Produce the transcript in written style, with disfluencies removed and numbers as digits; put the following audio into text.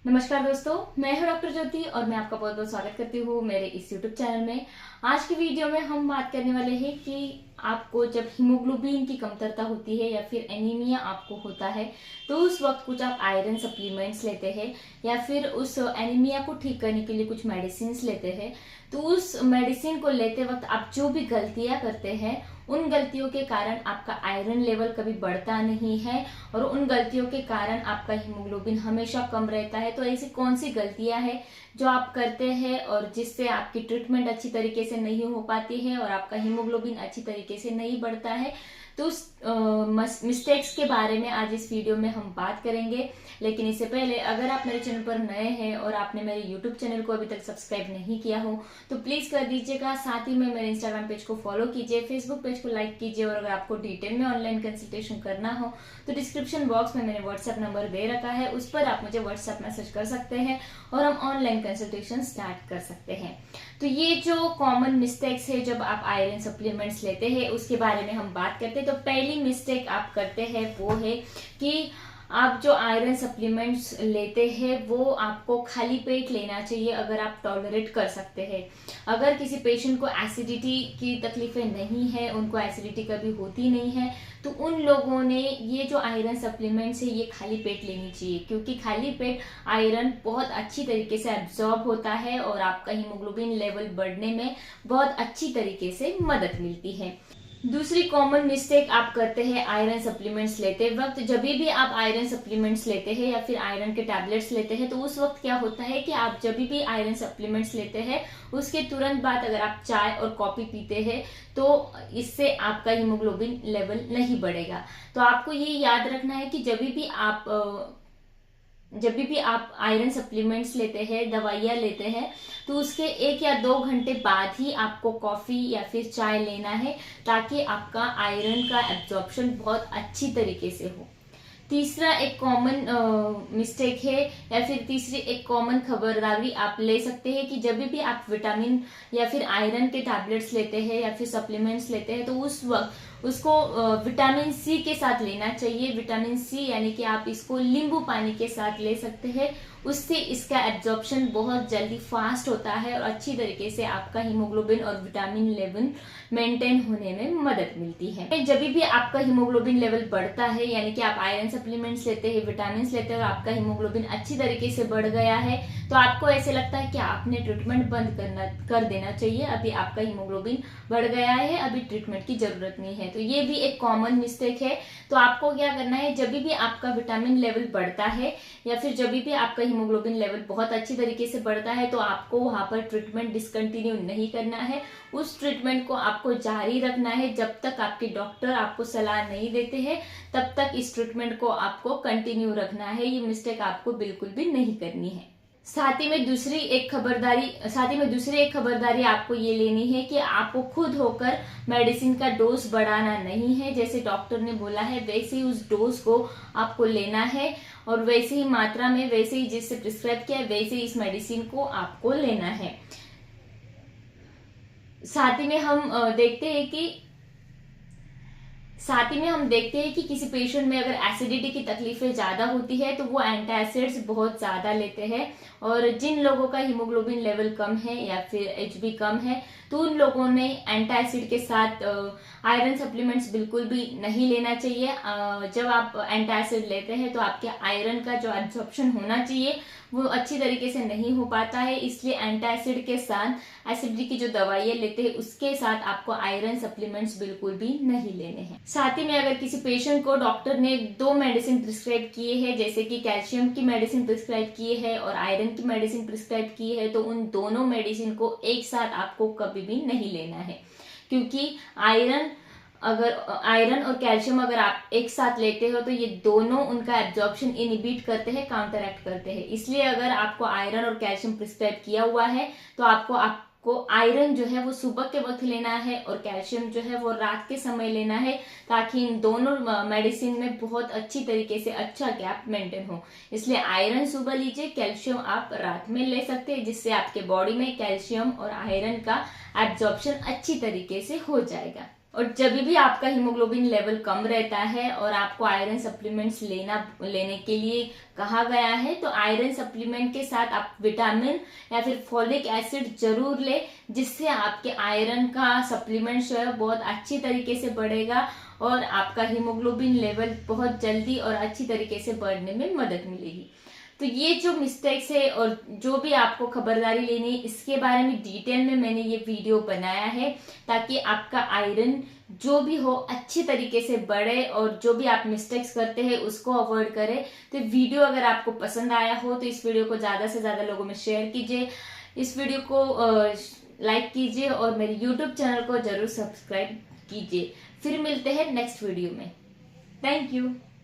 नमस्कार दोस्तों, मैं हूं डॉक्टर ज्योति और मैं आपका बहुत बहुत स्वागत करती हूँ मेरे इस यूट्यूब चैनल में। आज की वीडियो में हम बात करने वाले हैं कि आपको जब हीमोग्लोबिन की कमतरता होती है या फिर एनीमिया आपको होता है तो उस वक्त कुछ आप आयरन सप्लीमेंट्स लेते हैं या फिर उस एनीमिया को ठीक करने के लिए कुछ मेडिसिन लेते हैं। तो उस मेडिसिन को लेते वक्त आप जो भी गलतियां करते हैं उन गलतियों के कारण आपका आयरन लेवल कभी बढ़ता नहीं है और उन गलतियों के कारण आपका हीमोग्लोबिन हमेशा कम रहता है। तो ऐसी कौन सी गलतियां हैं जो आप करते हैं और जिससे आपकी ट्रीटमेंट अच्छी तरीके से नहीं हो पाती है और आपका हीमोग्लोबिन अच्छी तरीके से नहीं बढ़ता है, तो उस मिस्टेक्स के बारे में आज इस वीडियो में हम बात करेंगे। लेकिन इससे पहले अगर आप मेरे चैनल पर नए हैं और आपने मेरे यूट्यूब चैनल को अभी तक सब्सक्राइब नहीं किया हो तो प्लीज कर दीजिएगा। साथ ही में मेरे इंस्टाग्राम पेज को फॉलो कीजिए, फेसबुक पेज को लाइक कीजिए और अगर आपको डिटेल में ऑनलाइन कंसल्टेशन करना हो तो डिस्क्रिप्शन बॉक्स में मैंने व्हाट्सएप नंबर दे रखा है, उस पर आप मुझे व्हाट्सएप मैसेज कर सकते हैं और हम ऑनलाइन कंसल्टेशन स्टार्ट कर सकते हैं। तो ये जो कॉमन मिस्टेक्स है जब आप आयरन सप्लीमेंट्स लेते हैं उसके बारे में हम बात करते हैं। तो पहली मिस्टेक आप करते हैं वो है कि आप जो आयरन सप्लीमेंट्स लेते हैं वो आपको खाली पेट लेना चाहिए अगर आप टॉलरेट कर सकते हैं। अगर किसी पेशेंट को एसिडिटी की तकलीफें नहीं है, उनको एसिडिटी कभी होती नहीं है, तो उन लोगों ने ये जो आयरन सप्लीमेंट्स है ये खाली पेट लेनी चाहिए, क्योंकि खाली पेट आयरन बहुत अच्छी तरीके से एब्जॉर्ब होता है और आपका हीमोग्लोबिन लेवल बढ़ने में बहुत अच्छी तरीके से मदद मिलती है। दूसरी कॉमन मिस्टेक आप करते हैं आयरन सप्लीमेंट्स लेते वक्त, जब भी आप आयरन सप्लीमेंट्स लेते हैं या फिर आयरन के टैबलेट्स लेते हैं तो उस वक्त क्या होता है कि आप जब भी आयरन सप्लीमेंट्स लेते हैं उसके तुरंत बाद अगर आप चाय और कॉफी पीते हैं तो इससे आपका हीमोग्लोबिन लेवल नहीं बढ़ेगा। तो आपको ये याद रखना है कि जब भी आप आयरन सप्लीमेंट्स लेते हैं, दवाइयाँ लेते हैं, तो उसके 1 या 2 घंटे बाद ही आपको कॉफी या फिर चाय लेना है ताकि आपका आयरन का एब्जॉर्प्शन बहुत अच्छी तरीके से हो। तीसरा एक कॉमन मिस्टेक है या फिर तीसरी एक कॉमन खबरदारी आप ले सकते हैं कि जब भी आप विटामिन या फिर आयरन के टैबलेट्स लेते हैं या फिर सप्लीमेंट्स लेते हैं तो उस वक्त उसको विटामिन सी के साथ लेना चाहिए। विटामिन सी यानी कि आप इसको नींबू पानी के साथ ले सकते हैं, उससे इसका एब्जॉर्प्शन बहुत जल्दी फास्ट होता है और अच्छी तरीके से आपका हीमोग्लोबिन और विटामिन लेवल मेंटेन होने में मदद मिलती है। जब भी आपका हीमोग्लोबिन लेवल बढ़ता है यानी कि आप आयरन सप्लीमेंट्स लेते हैं, विटामिन लेते हैं और आपका हीमोग्लोबिन अच्छी तरीके से बढ़ गया है तो आपको ऐसे लगता है कि आपने ट्रीटमेंट बंद कर देना चाहिए, अभी आपका हीमोग्लोबिन बढ़ गया है, अभी ट्रीटमेंट की जरूरत नहीं है। तो ये भी एक कॉमन मिस्टेक है। तो आपको क्या करना है, जब भी आपका विटामिन लेवल बढ़ता है या फिर जब भी आपका हीमोग्लोबिन लेवल बहुत अच्छी तरीके से बढ़ता है तो आपको वहां पर ट्रीटमेंट डिसकंटिन्यू नहीं करना है, उस ट्रीटमेंट को आपको जारी रखना है। जब तक आपके डॉक्टर आपको सलाह नहीं देते हैं तब तक इस ट्रीटमेंट को आपको कंटिन्यू रखना है। ये मिस्टेक आपको बिल्कुल भी नहीं करनी है। साथ ही में दूसरी एक खबरदारी आपको ये लेनी है कि आपको खुद होकर मेडिसिन का डोज बढ़ाना नहीं है। जैसे डॉक्टर ने बोला है वैसे ही उस डोज को आपको लेना है और वैसे ही मात्रा में, वैसे ही जिससे प्रिस्क्राइब किया वैसे ही इस मेडिसिन को आपको लेना है। साथ ही में हम देखते हैं कि किसी पेशेंट में अगर एसिडिटी की तकलीफें ज्यादा होती है तो वो एंटासिड्स बहुत ज्यादा लेते हैं और जिन लोगों का हीमोग्लोबिन लेवल कम है या फिर एचबी कम है तो उन लोगों ने एंटासिड के साथ आयरन सप्लीमेंट्स बिल्कुल भी नहीं लेना चाहिए। जब आप एंटासिड लेते हैं तो आपके आयरन का जो एब्जॉर्प्शन होना चाहिए वो अच्छी तरीके से नहीं हो पाता है, इसलिए एंटासिड के साथ एसिडिटी की जो दवाइयां लेते हैं उसके साथ आपको आयरन सप्लीमेंट्स बिल्कुल भी नहीं लेने हैं। साथ ही में अगर किसी पेशेंट को डॉक्टर ने 2 मेडिसिन प्रिस्क्राइब किए हैं, जैसे कि कैल्शियम की मेडिसिन प्रिस्क्राइब की है और आयरन की मेडिसिन प्रिस्क्राइब की है, तो उन दोनों मेडिसिन को एक साथ आपको कभी भी नहीं लेना है, क्योंकि आयरन और कैल्शियम अगर आप एक साथ लेते हो तो ये दोनों उनका एब्जॉर्प्शन इनहिबिट करते हैं, काउंटरएक्ट करते हैं। इसलिए अगर आपको आयरन और कैल्शियम प्रिस्क्राइब किया हुआ है तो आपको आयरन जो है वो सुबह के वक्त लेना है और कैल्शियम जो है वो रात के समय लेना है, ताकि इन दोनों मेडिसिन में बहुत अच्छी तरीके से अच्छा गैप मेंटेन हो। इसलिए आयरन सुबह लीजिए, कैल्शियम आप रात में ले सकते हैं, जिससे आपके बॉडी में कैल्शियम और आयरन का एब्जॉर्प्शन अच्छी तरीके से हो जाएगा। और जब भी आपका हीमोग्लोबिन लेवल कम रहता है और आपको आयरन सप्लीमेंट्स लेने के लिए कहा गया है, तो आयरन सप्लीमेंट के साथ आप विटामिन या फिर फॉलिक एसिड जरूर ले, जिससे आपके आयरन का सप्लीमेंट जो है बहुत अच्छी तरीके से बढ़ेगा और आपका हीमोग्लोबिन लेवल बहुत जल्दी और अच्छी तरीके से बढ़ने में मदद मिलेगी। तो ये जो मिस्टेक्स है और जो भी आपको खबरदारी लेनी है, इसके बारे में डिटेल में मैंने ये वीडियो बनाया है, ताकि आपका आयरन जो भी हो अच्छी तरीके से बढ़े और जो भी आप मिस्टेक्स करते हैं उसको अवॉइड करें। तो वीडियो अगर आपको पसंद आया हो तो इस वीडियो को ज्यादा से ज्यादा लोगों में शेयर कीजिए, इस वीडियो को लाइक कीजिए और मेरे यूट्यूब चैनल को जरूर सब्सक्राइब कीजिए। फिर मिलते हैं नेक्स्ट वीडियो में। Thank you.